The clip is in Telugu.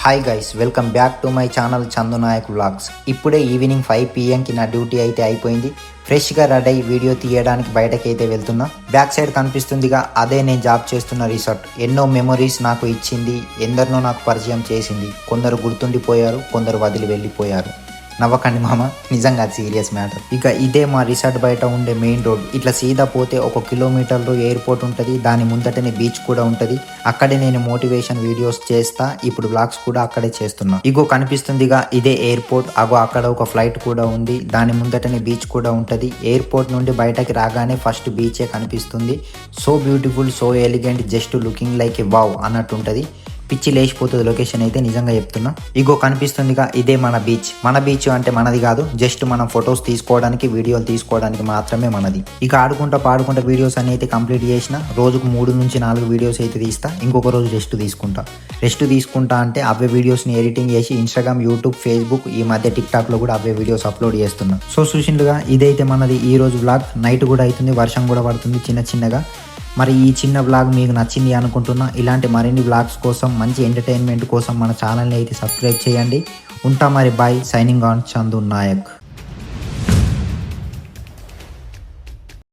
Hi guys, welcome back to my channel Chandu Nayak vlogs. ఇప్పుడే ఈవినింగ్ 5 PMకి నా డ్యూటీ అయితే అయిపోయింది. ఫ్రెష్గా రెడీ అయ్యి వీడియో తీయడానికి బయటకి అయితే వెళ్తున్నా. బ్యాక్ సైడ్ కనిపిస్తుందిగా, అదే నేను జాబ్ చేస్తున్న రిసార్ట్. ఎన్నో మెమొరీస్ నాకు ఇచ్చింది, ఎందరినో నాకు పరిచయం చేసింది. కొందరు గుర్తుండిపోయారు, కొందరు వదిలి వెళ్ళిపోయారు. నవ్వకండి మామ, నిజంగా సీరియస్ మ్యాటర్. ఇక ఇదే మా రిసార్ట్ బయట ఉండే మెయిన్ రోడ్. ఇట్లా సీదా పోతే 1 కిలోమీటర్లో ఎయిర్పోర్ట్ ఉంటుంది. దాని ముందటనే బీచ్ కూడా ఉంటుంది. అక్కడే నేను మోటివేషన్ వీడియోస్ చేస్తా. ఇప్పుడు వ్లాగ్స్ కూడా అక్కడే చేస్తున్నా. ఇగో కనిపిస్తుందిగా, ఇదే ఎయిర్పోర్ట్. అగో అక్కడ ఒక ఫ్లైట్ కూడా ఉంది. దాని ముందటనే బీచ్ కూడా ఉంటుంది. ఎయిర్పోర్ట్ నుండి బయటకి రాగానే ఫస్ట్ బీచే కనిపిస్తుంది. So beautiful, so elegant, just looking like a wow అన్నట్టు ఉంటుంది. పిచ్చి లేచిపోతుంది లొకేషన్ అయితే, నిజంగా చెప్తున్నా. ఇగో కనిపిస్తుందిగా, ఇదే మన బీచ్. మన బీచ్ అంటే మనది కాదు, జస్ట్ మనం ఫొటోస్ తీసుకోవడానికి, వీడియోలు తీసుకోవడానికి మాత్రమే మనది. ఇక ఆడుకుంటా పాడుకుంటా వీడియోస్ అన్ని అయితే కంప్లీట్ చేసిన. రోజుకు 3 నుంచి 4 వీడియోస్ అయితే తీస్తా. ఇంకొక రోజు రెస్ట్ తీసుకుంటా అంటే అవే వీడియోస్ని ఎడిటింగ్ చేసి ఇన్స్టాగ్రామ్, యూట్యూబ్, ఫేస్బుక్, ఈ మధ్య టిక్టాక్లో కూడా అవే వీడియోస్ అప్లోడ్ చేస్తున్నా. సో చూసిండుగా, ఇదైతే మనది ఈ రోజు వ్లాగ్. నైట్ కూడా అవుతుంది, వర్షం కూడా పడుతుంది చిన్నగా. మరి ఈ చిన్న వ్లాగ్ మీకు నచ్చింది అనుకుంటున్నా. ఇలాంటి మరిన్ని వ్లాగ్స్ కోసం, మంచి ఎంటర్టైన్మెంట్ కోసం మన ఛానల్ని అయితే సబ్స్క్రైబ్ చేయండి. ఉంటా మరి, bye. Signing on, Chandu Naik.